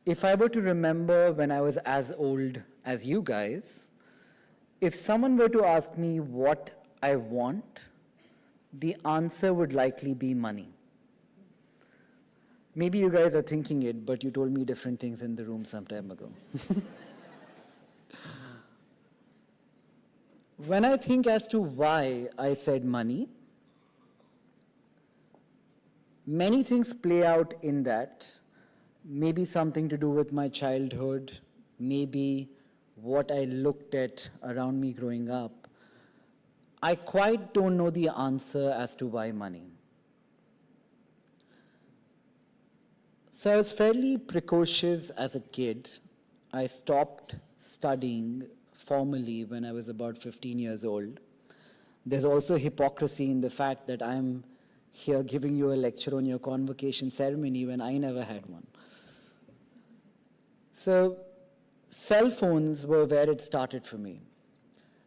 If I were to remember when I was as old as you guys, if someone were to ask me what I want, the answer would likely be money. Maybe you guys are thinking it, but you told me different things in the room some time ago. When I think as to why I said money, many things play out in that. Maybe something to do with my childhood, maybe what I looked at around me growing up. I quite don't know the answer as to why money. So I was fairly precocious as a kid. I stopped studying formally when I was about 15 years old. There's also hypocrisy in the fact that I'm here giving you a lecture on your convocation ceremony when I never had one. So cell phones were where it started for me.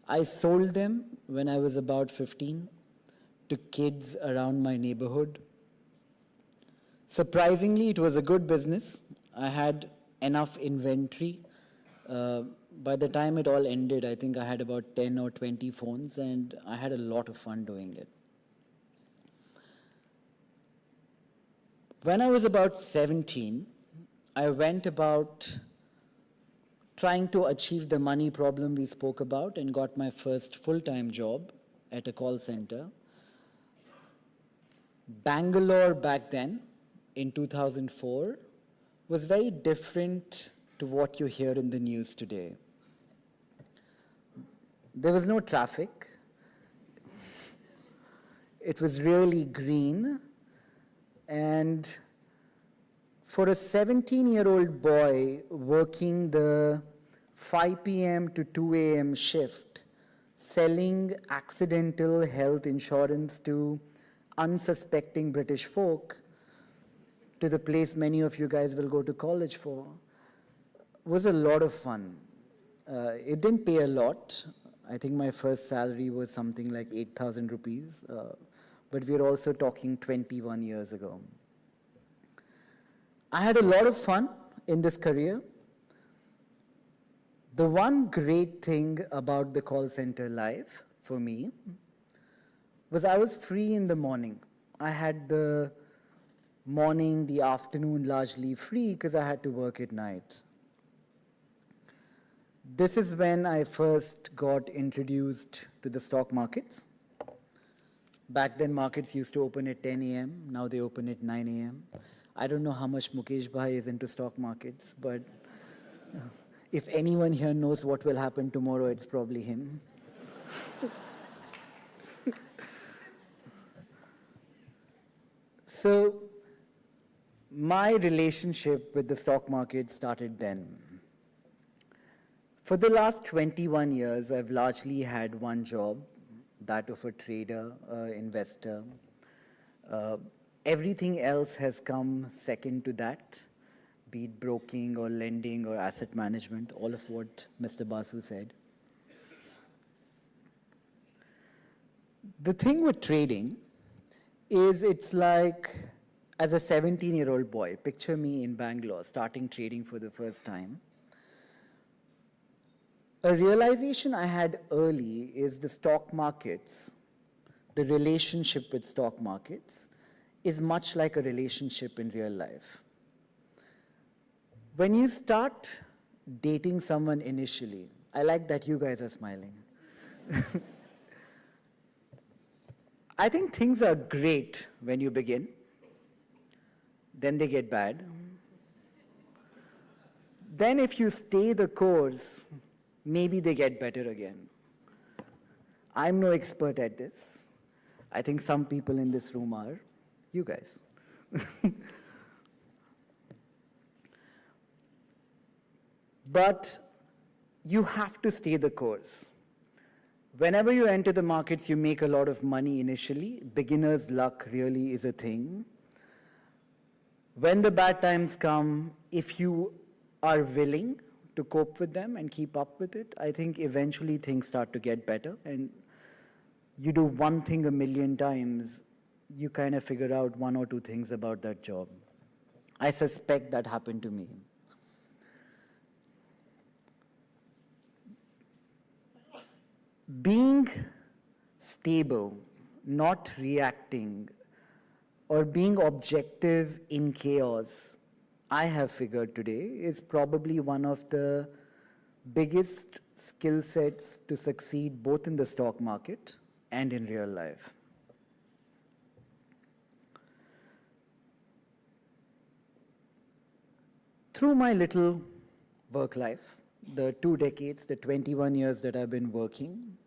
I sold them when I was about 15 to kids around my neighborhood. Surprisingly, it was a good business. I had enough inventory. By the time it all ended, I think I had about 10 or 20 phones, and I had a lot of fun doing it. When I was about 17, I went about trying to achieve the money problem we spoke about and got my first full-time job at a call center. Bangalore back then, in 2004, was very different to what you hear in the news today. There was no traffic. It was really green. And for a 17-year-old boy working the 5 p.m. to 2 a.m. shift, selling accidental health insurance to unsuspecting British folk, to the place many of you guys will go to college for, was a lot of fun. It didn't pay a lot. I think my first salary was something like 8,000 rupees, but we're also talking 21 years ago. I had a lot of fun in this career. The one great thing about the call center life for me was I was free in the morning. I had the morning, the afternoon largely free because I had to work at night. This is when I first got introduced to the stock markets. Back then, markets used to open at 10 a.m. Now they open at 9 a.m. I don't know how much Mukesh Bhai is into stock markets, but if anyone here knows what will happen tomorrow, it's probably him. So my relationship with the stock market started then. For the last 21 years, I've largely had one job, that of a trader, investor. Everything else has come second to that, be it broking or lending or asset management, all of what Mr. Basu said. The thing with trading is it's like, as a 17-year-old boy, picture me in Bangalore starting trading for the first time. A realization I had early is the stock markets, the relationship with stock markets, is much like a relationship in real life. When you start dating someone initially, I like that you guys are smiling. I think things are great when you begin, then they get bad. Then if you stay the course, maybe they get better again. I'm no expert at this. I think some people in this room are. You guys. But you have to stay the course. Whenever you enter the markets, you make a lot of money initially. Beginner's luck really is a thing. When the bad times come, if you are willing to cope with them and keep up with it, I think eventually things start to get better. And you do one thing a million times, you kind of figure out one or two things about that job. I suspect that happened to me. Being stable, not reacting, or being objective in chaos, I have figured today, is probably one of the biggest skill sets to succeed both in the stock market and in real life. Through my little work life, the 2 decades, the 21 years that I've been working,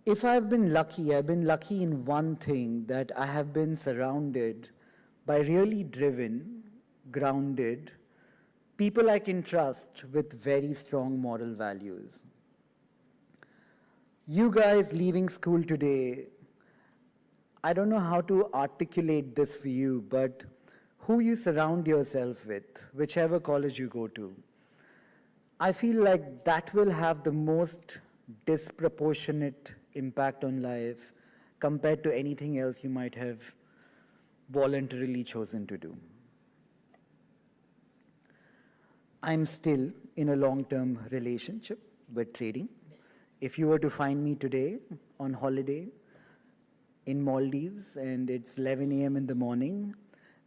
if I've been lucky in one thing, that I have been surrounded by really driven, grounded people I can trust with very strong moral values. You guys leaving school today, I don't know how to articulate this for you, but who you surround yourself with, whichever college you go to, I feel like that will have the most disproportionate impact on life compared to anything else you might have voluntarily chosen to do. I'm still in a long-term relationship with trading. If you were to find me today on holiday in Maldives and it's 11 a.m. in the morning,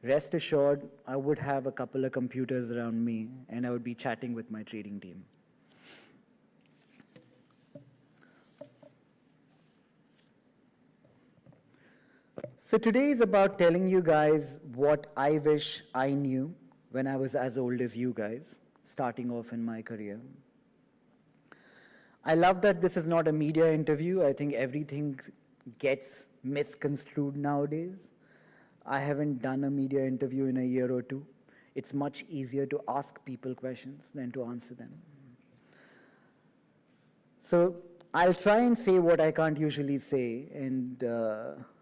rest assured I would have a couple of computers around me and I would be chatting with my trading team. So today is about telling you guys what I wish I knew when I was as old as you guys, starting off in my career. I love that this is not a media interview. I think everything gets misconstrued nowadays. I haven't done a media interview in a year or two. It's much easier to ask people questions than to answer them. So I'll try and say what I can't usually say, and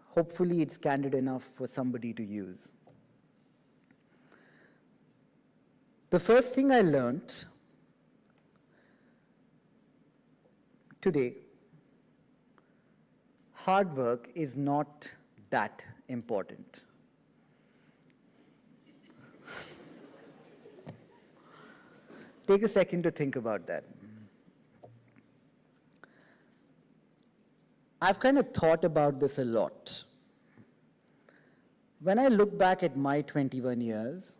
hopefully it's candid enough for somebody to use. The first thing I learned today, hard work is not that important. Take a second to think about that. I've kind of thought about this a lot. When I look back at my 21 years,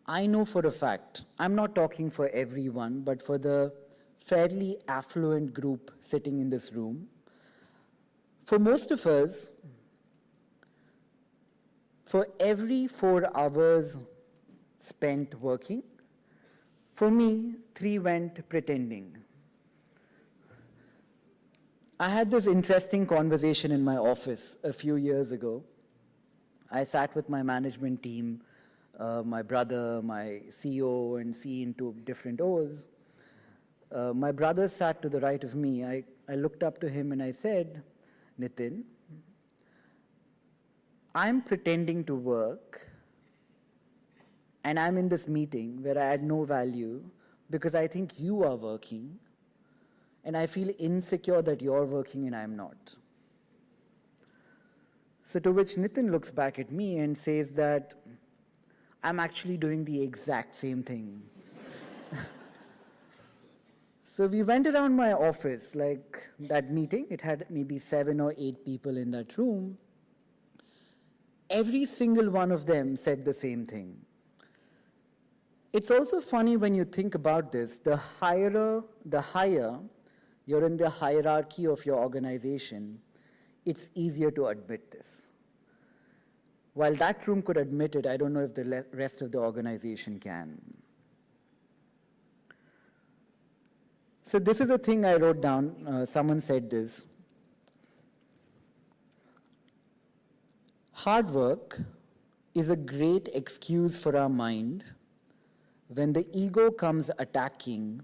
I know for a fact, I'm not talking for everyone, but for the fairly affluent group sitting in this room, for most of us, for every 4 hours spent working, for me, 3 went pretending. I had this interesting conversation in my office a few years ago. I sat with my management team, my brother, my CEO, and C into different O's. My brother sat to the right of me. I looked up to him and I said, Nitin, I'm pretending to work, and I'm in this meeting where I add no value because I think you are working, and I feel insecure that you're working and I'm not. So to which Nitin looks back at me and says that I'm actually doing the exact same thing. So we went around my office, like that meeting, it had maybe 7 or 8 people in that room. Every single one of them said the same thing. It's also funny when you think about this, the higher you're in the hierarchy of your organization, it's easier to admit this. While that room could admit it, I don't know if the rest of the organization can. So this is a thing I wrote down. Someone said this. Hard work is a great excuse for our mind when the ego comes attacking,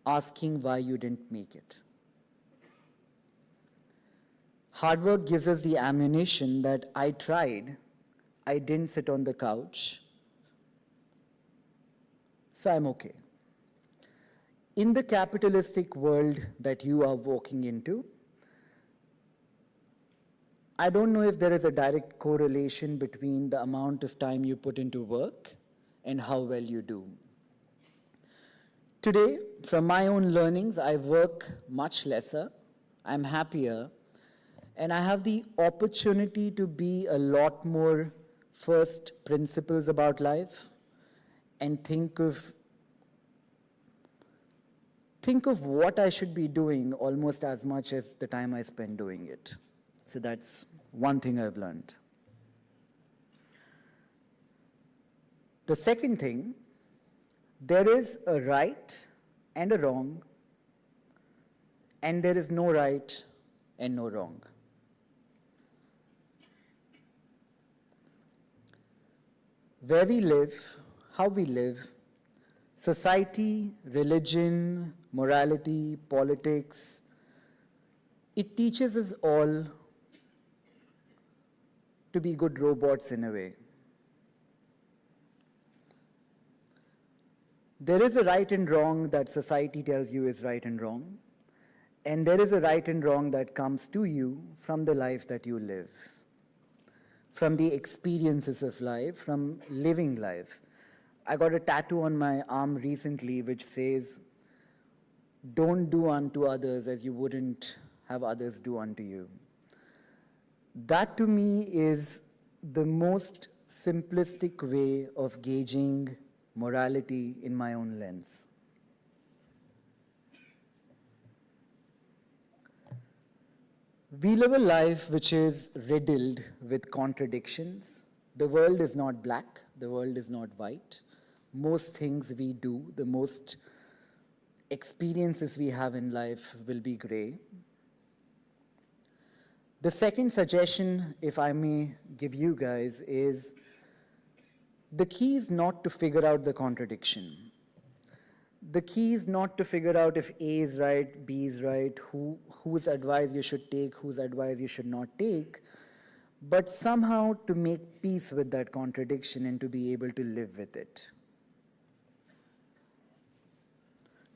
asking why you didn't make it. Hard work gives us the ammunition that I tried, I didn't sit on the couch, so I'm okay. In the capitalistic world that you are walking into, I don't know if there is a direct correlation between the amount of time you put into work and how well you do. Today, from my own learnings, I work much lesser, I'm happier, and I have the opportunity to be a lot more first principles about life and think of what I should be doing almost as much as the time I spend doing it. So that's one thing I've learned. The second thing, there is a right and a wrong, and there is no right and no wrong. Where we live, how we live, society, religion, morality, politics, it teaches us all to be good robots in a way. There is a right and wrong that society tells you is right and wrong, and there is a right and wrong that comes to you from the life that you live, from the experiences of life, from living life. I got a tattoo on my arm recently which says, "Don't do unto others as you wouldn't have others do unto you." That to me is the most simplistic way of gauging morality in my own lens. We live a life which is riddled with contradictions. The world is not black, the world is not white. Most things we do, the most experiences we have in life will be gray. The second suggestion, if I may give you guys, is the key is not to figure out the contradiction. The key is not to figure out if A is right, B is right, whose advice you should take, whose advice you should not take, but somehow to make peace with that contradiction and to be able to live with it,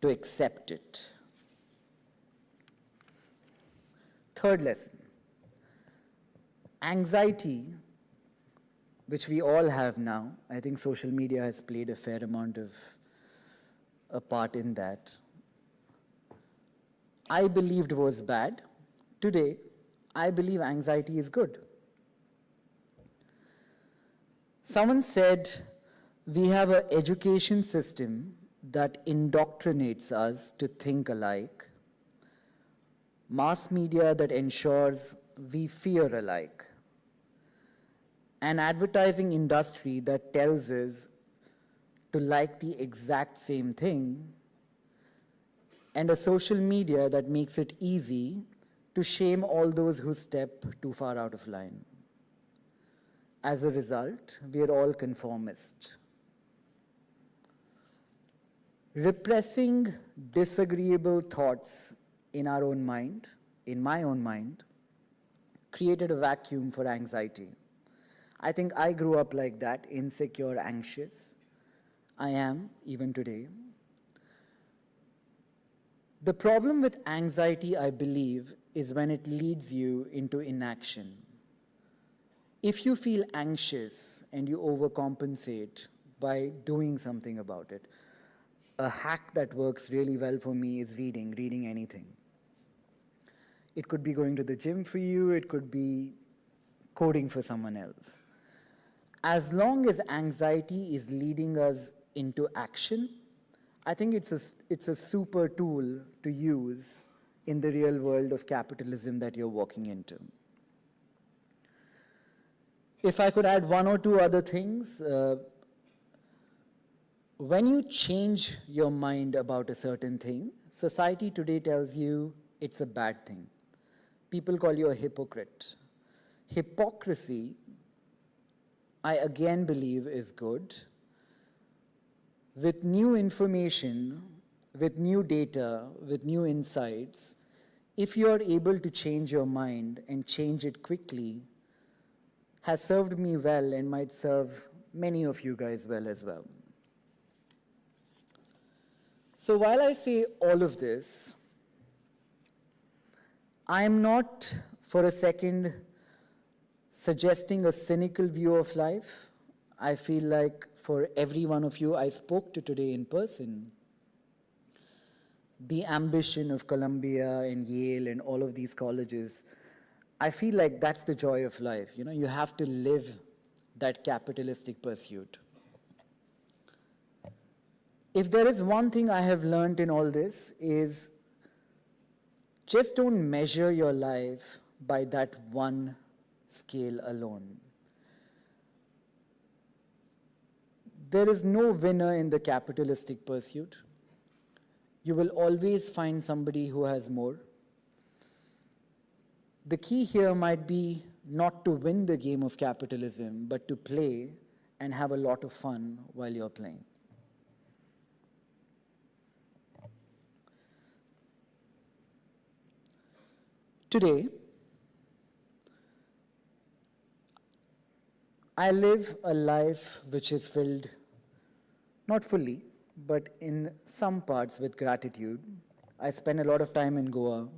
to accept it. Third lesson, anxiety, which we all have now. I think social media has played a fair amount of a part in that. I believed was bad. Today, I believe anxiety is good. Someone said we have an education system that indoctrinates us to think alike, mass media that ensures we fear alike, an advertising industry that tells us to like the exact same thing, and a social media that makes it easy to shame all those who step too far out of line. As a result, we are all conformist. Repressing disagreeable thoughts in our own mind, in my own mind, created a vacuum for anxiety. I think I grew up like that, insecure, anxious. I am, even today. The problem with anxiety, I believe, is when it leads you into inaction. If you feel anxious and you overcompensate by doing something about it, a hack that works really well for me is reading anything. It could be going to the gym for you, it could be coding for someone else. As long as anxiety is leading us into action, I think it's a super tool to use in the real world of capitalism that you're walking into. If I could add one or two other things, when you change your mind about a certain thing, society today tells you it's a bad thing. People call you a hypocrite. Hypocrisy, I again believe, is good. With new information, with new data, with new insights, if you are able to change your mind and change it quickly, has served me well and might serve many of you guys well as well. So while I say all of this, I'm not for a second suggesting a cynical view of life. I feel like for every one of you I spoke to today in person, the ambition of Columbia and Yale and all of these colleges, I feel like that's the joy of life. You know, you have to live that capitalistic pursuit. If there is one thing I have learned in all this is just don't measure your life by that one scale alone. There is no winner in the capitalistic pursuit. You will always find somebody who has more. The key here might be not to win the game of capitalism, but to play and have a lot of fun while you're playing. Today, I live a life which is filled, not fully, but in some parts with gratitude. I spend a lot of time in Goa,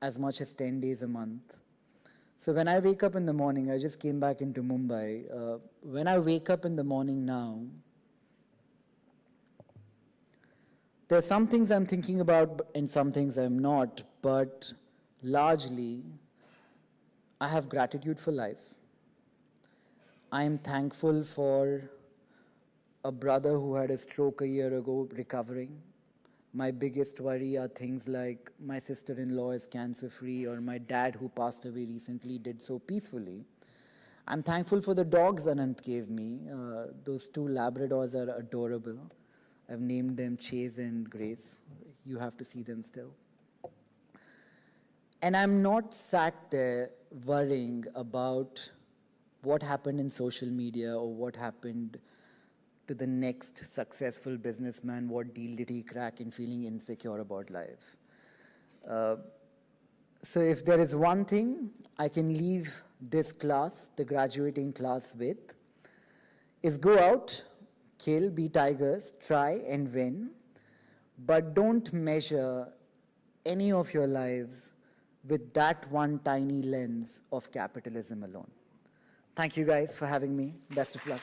as much as 10 days a month. So when I wake up in the morning, I just came back into Mumbai. When I wake up in the morning now, there are some things I'm thinking about and some things I'm not, but largely, I have gratitude for life. I am thankful for a brother who had a stroke a year ago recovering. My biggest worry are things like my sister-in-law is cancer-free or my dad who passed away recently did so peacefully. I'm thankful for the dogs Anant gave me. Those two Labradors are adorable. I've named them Chase and Grace. You have to see them still. And I'm not sat there worrying about what happened in social media or what happened to the next successful businessman, what deal did he crack, and feeling insecure about life. So if there is one thing I can leave this class, the graduating class with, is go out, kill, be tigers, try and win, but don't measure any of your lives with that one tiny lens of capitalism alone. Thank you guys for having me. Best of luck.